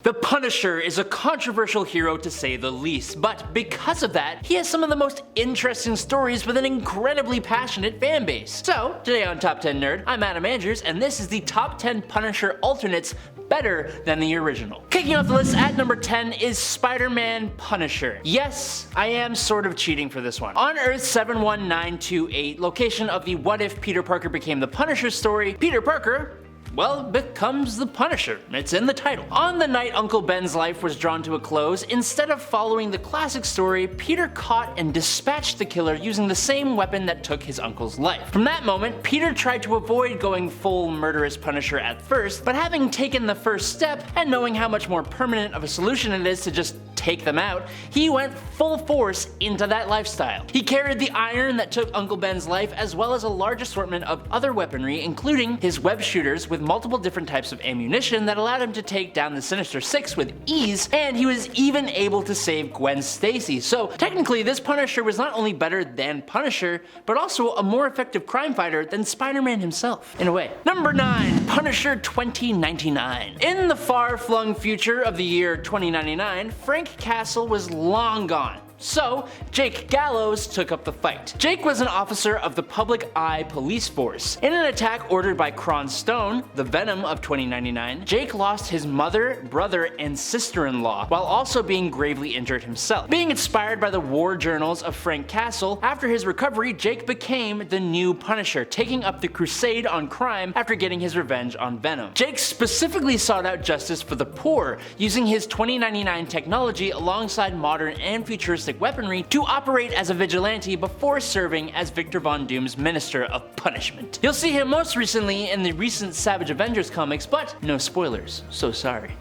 The Punisher is a controversial hero to say the least, but because of that, he has some of the most interesting stories with an incredibly passionate fanbase. So, today on Top 10 Nerd, I'm Adam Andrews, and this is the Top 10 Punisher alternates better than the original. Kicking off the list at number 10 is Spider-Man Punisher. Yes, I am sort of cheating for this one. On Earth 71928, location of the What If Peter Parker Became the Punisher story, Peter Parker, well, becomes the Punisher. It's in the title. On the night Uncle Ben's life was drawn to a close, instead of following the classic story, Peter caught and dispatched the killer using the same weapon that took his uncle's life. From that moment, Peter tried to avoid going full murderous Punisher at first, but having taken the first step and knowing how much more permanent of a solution it is to just take them out, he went full force into that lifestyle. He carried the iron that took Uncle Ben's life as well as a large assortment of other weaponry, including his web shooters with multiple different types of ammunition that allowed him to take down the Sinister Six with ease, and he was even able to save Gwen Stacy. So technically this Punisher was not only better than Punisher, but also a more effective crime fighter than Spider-Man himself, in a way. Number 9, Punisher 2099. In the far-flung future of the year 2099, Frank Castle was long gone. So, Jake Gallows took up the fight. Jake was an officer of the Public Eye Police Force. In an attack ordered by Cron Stone, the Venom of 2099, Jake lost his mother, brother, and sister-in-law, while also being gravely injured himself. Being inspired by the war journals of Frank Castle, after his recovery, Jake became the new Punisher, taking up the crusade on crime after getting his revenge on Venom. Jake specifically sought out justice for the poor, using his 2099 technology alongside modern and futuristic weaponry to operate as a vigilante before serving as Victor Von Doom's Minister of Punishment. You'll see him most recently in the recent Savage Avengers comics, but no spoilers, so sorry.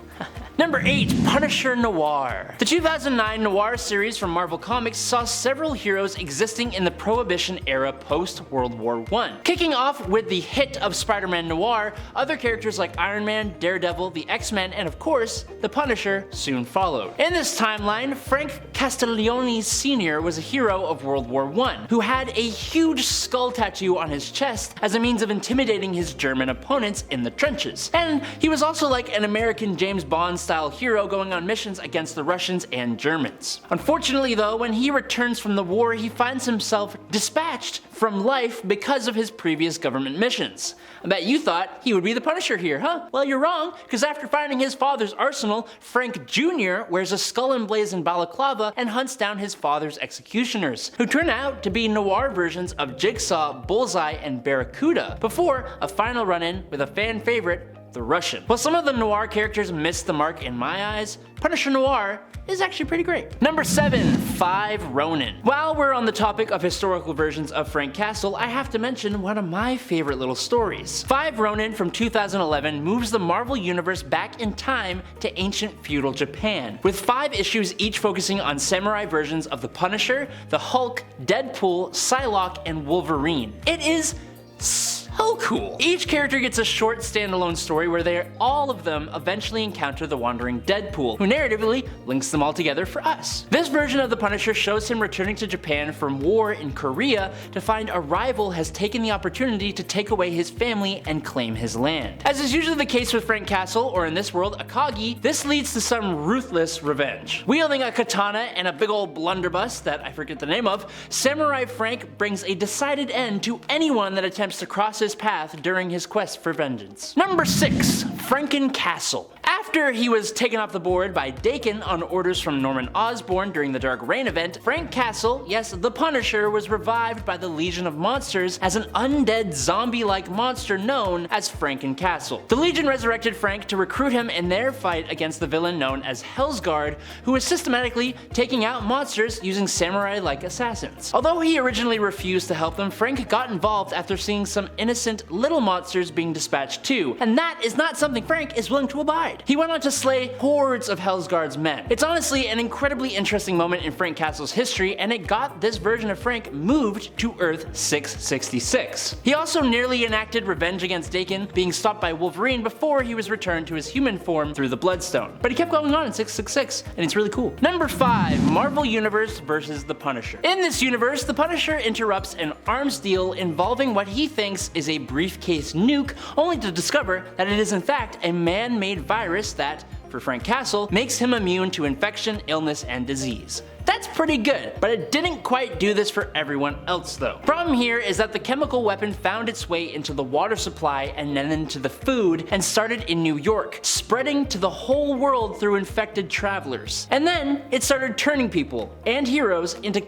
Number 8, Punisher Noir. The 2009 Noir series from Marvel Comics saw several heroes existing in the Prohibition era post-World War I. Kicking off with the hit of Spider-Man Noir, other characters like Iron Man, Daredevil, the X-Men, and of course, the Punisher soon followed. In this timeline, Frank Castiglione Sr. was a hero of World War I, who had a huge skull tattoo on his chest as a means of intimidating his German opponents in the trenches. And he was also like an American James Bond-style hero going on missions against the Russians and Germans. Unfortunately though, when he returns from the war, he finds himself dispatched from life because of his previous government missions. I bet you thought he would be the Punisher here, huh? Well, you're wrong, because after finding his father's arsenal, Frank Jr. wears a skull emblazoned balaclava and hunts down his father's executioners, who turn out to be noir versions of Jigsaw, Bullseye, and Barracuda, before a final run-in with a fan favorite, the Russian. While some of the noir characters missed the mark in my eyes, Punisher Noir is actually pretty great. Number 7, 5 Ronin. While we're on the topic of historical versions of Frank Castle, I have to mention one of my favorite little stories. 5 Ronin from 2011 moves the Marvel Universe back in time to ancient feudal Japan, with 5 issues each focusing on samurai versions of the Punisher, the Hulk, Deadpool, Psylocke, and Wolverine. It is so cool. Each character gets a short standalone story where all of them eventually encounter the wandering Deadpool, who narratively links them all together for us. This version of the Punisher shows him returning to Japan from war in Korea to find a rival has taken the opportunity to take away his family and claim his land. As is usually the case with Frank Castle, or in this world, Akagi, this leads to some ruthless revenge. Wielding a katana and a big old blunderbuss that I forget the name of, Samurai Frank brings a decided end to anyone that attempts to cross his path during his quest for vengeance. Number 6, Franken Castle. After he was taken off the board by Daken on orders from Norman Osborn during the Dark Reign event, Frank Castle, yes, the Punisher, was revived by the Legion of Monsters as an undead zombie-like monster known as Franken Castle. The Legion resurrected Frank to recruit him in their fight against the villain known as Hellsguard, who was systematically taking out monsters using samurai-like assassins. Although he originally refused to help them, Frank got involved after seeing some innocent little monsters being dispatched too, and that is not something Frank is willing to abide. He went on to slay hordes of Hellsguard's men. It's honestly an incredibly interesting moment in Frank Castle's history, and it got this version of Frank moved to Earth 666. He also nearly enacted revenge against Daken, being stopped by Wolverine before he was returned to his human form through the Bloodstone. But he kept going on in 666, and it's really cool. Number 5, Marvel Universe versus the Punisher. In this universe, the Punisher interrupts an arms deal involving what he thinks is a briefcase nuke, only to discover that it is in fact a man-made virus that for Frank Castle, makes him immune to infection, illness, and disease. That's pretty good, but it didn't quite do this for everyone else though. Problem here is that the chemical weapon found its way into the water supply and then into the food and started in New York, spreading to the whole world through infected travelers. And then it started turning people and heroes into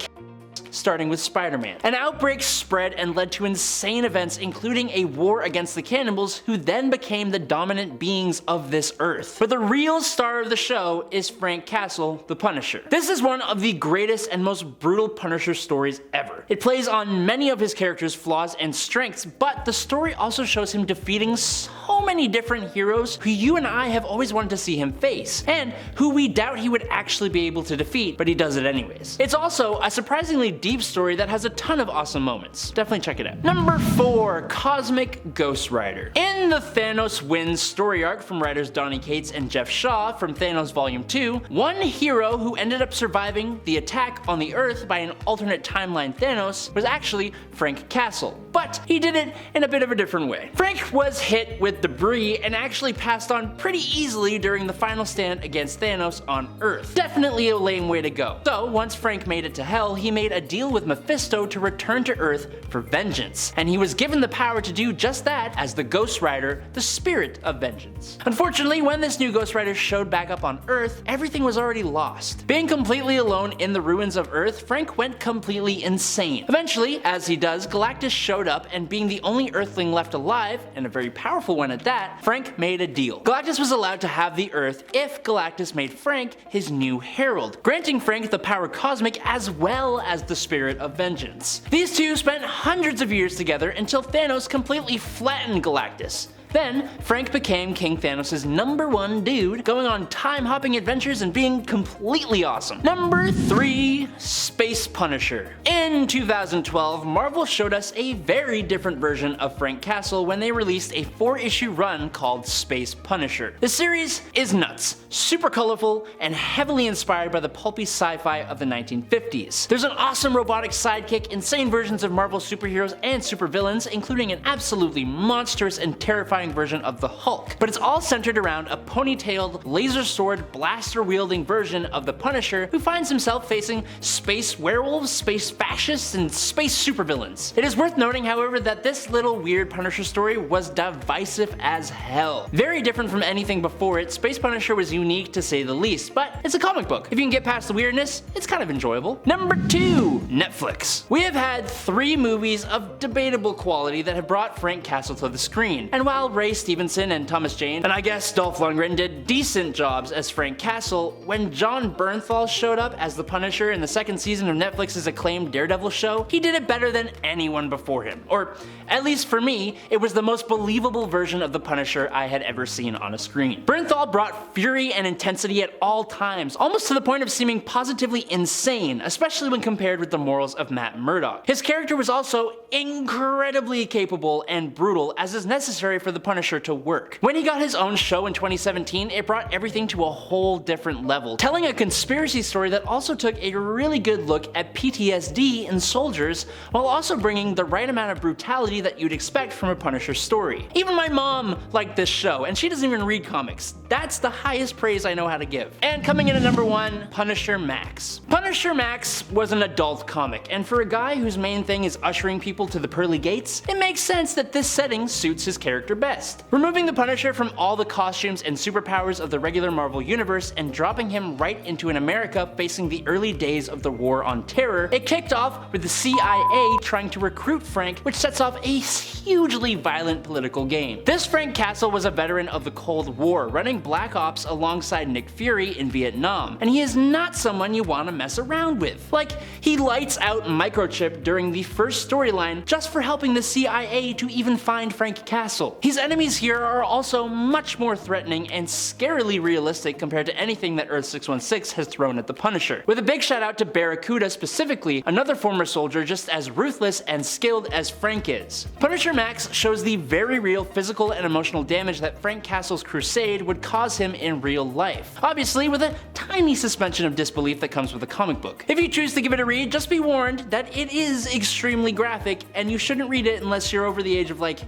starting with Spider-Man. An outbreak spread and led to insane events, including a war against the cannibals, who then became the dominant beings of this earth. But the real star of the show is Frank Castle, the Punisher. This is one of the greatest and most brutal Punisher stories ever. It plays on many of his characters' flaws and strengths, but the story also shows him defeating so many different heroes who you and I have always wanted to see him face, and who we doubt he would actually be able to defeat, but he does it anyways. It's also a surprisingly deep story that has a ton of awesome moments. Definitely check it out. Number 4. Cosmic Ghost Rider. In the Thanos Wins story arc from writers Donny Cates and Jeff Shaw from Thanos Volume 2, one hero who ended up surviving the attack on the Earth by an alternate timeline Thanos was actually Frank Castle, but he did it in a bit of a different way. Frank was hit with debris and actually passed on pretty easily during the final stand against Thanos on Earth. Definitely a lame way to go. So once Frank made it to Hell, he made a deal with Mephisto to return to Earth for vengeance, and he was given the power to do just that as the Ghost Rider, the spirit of vengeance. Unfortunately, when this new Ghost Rider showed back up on Earth, everything was already lost. Being completely alone in the ruins of Earth, Frank went completely insane. Eventually, as he does, Galactus showed up, and being the only Earthling left alive, and a very powerful one at that, Frank made a deal. Galactus was allowed to have the Earth if Galactus made Frank his new herald, granting Frank the power cosmic as well as the spirit of vengeance. These two spent hundreds of years together until Thanos completely flattened Galactus. Then, Frank became King Thanos' #1 dude, going on time-hopping adventures and being completely awesome. Number 3. Space Punisher. In 2012, Marvel showed us a very different version of Frank Castle when they released a 4-issue run called Space Punisher. The series is nuts, super colorful, and heavily inspired by the pulpy sci-fi of the 1950s. There's an awesome robotic sidekick, insane versions of Marvel superheroes and supervillains, including an absolutely monstrous and terrifying version of the Hulk, but it's all centered around a ponytailed, laser sword, blaster-wielding version of the Punisher who finds himself facing space werewolves, space fascists, and space supervillains. It is worth noting, however, that this little weird Punisher story was divisive as hell. Very different from anything before it, Space Punisher was unique to say the least, but it's a comic book. If you can get past the weirdness, it's kind of enjoyable. Number 2. Netflix. We have had 3 movies of debatable quality that have brought Frank Castle to the screen, and while Ray Stevenson and Thomas Jane, and I guess Dolph Lundgren, did decent jobs as Frank Castle, when Jon Bernthal showed up as the Punisher in the 2nd season of Netflix's acclaimed Daredevil show, he did it better than anyone before him. Or, at least for me, it was the most believable version of the Punisher I had ever seen on a screen. Bernthal brought fury and intensity at all times, almost to the point of seeming positively insane, especially when compared with the morals of Matt Murdock. His character was also incredibly capable and brutal, as is necessary for the Punisher to work. When he got his own show in 2017, it brought everything to a whole different level, telling a conspiracy story that also took a really good look at PTSD in soldiers, while also bringing the right amount of brutality that you'd expect from a Punisher story. Even my mom liked this show, and she doesn't even read comics. That's the highest praise I know how to give. And coming in at number 1, Punisher Max. Punisher Max was an adult comic, and for a guy whose main thing is ushering people to the pearly gates, it makes sense that this setting suits his character best. Removing the Punisher from all the costumes and superpowers of the regular Marvel universe and dropping him right into an America facing the early days of the War on Terror, it kicked off with the CIA trying to recruit Frank, which sets off a hugely violent political game. This Frank Castle was a veteran of the Cold War, running Black Ops alongside Nick Fury in Vietnam, and he is not someone you want to mess around with. Like, he lights out Microchip during the first storyline just for helping the CIA to even find Frank Castle. His enemies here are also much more threatening and scarily realistic compared to anything that Earth-616 has thrown at the Punisher. With a big shout out to Barracuda specifically, another former soldier just as ruthless and skilled as Frank is. Punisher Max shows the very real physical and emotional damage that Frank Castle's crusade would cause him in real life, obviously with a tiny suspension of disbelief that comes with a comic book. If you choose to give it a read, just be warned that it is extremely graphic, and you shouldn't read it unless you're over the age of, like,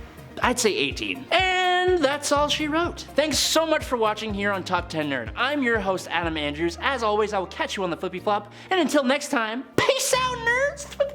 I'd say 18. And And that's all she wrote. Thanks so much for watching here on Top 10 Nerd. I'm your host, Adam Andrews. As always, I will catch you on the flippy flop. And until next time, peace out, nerds!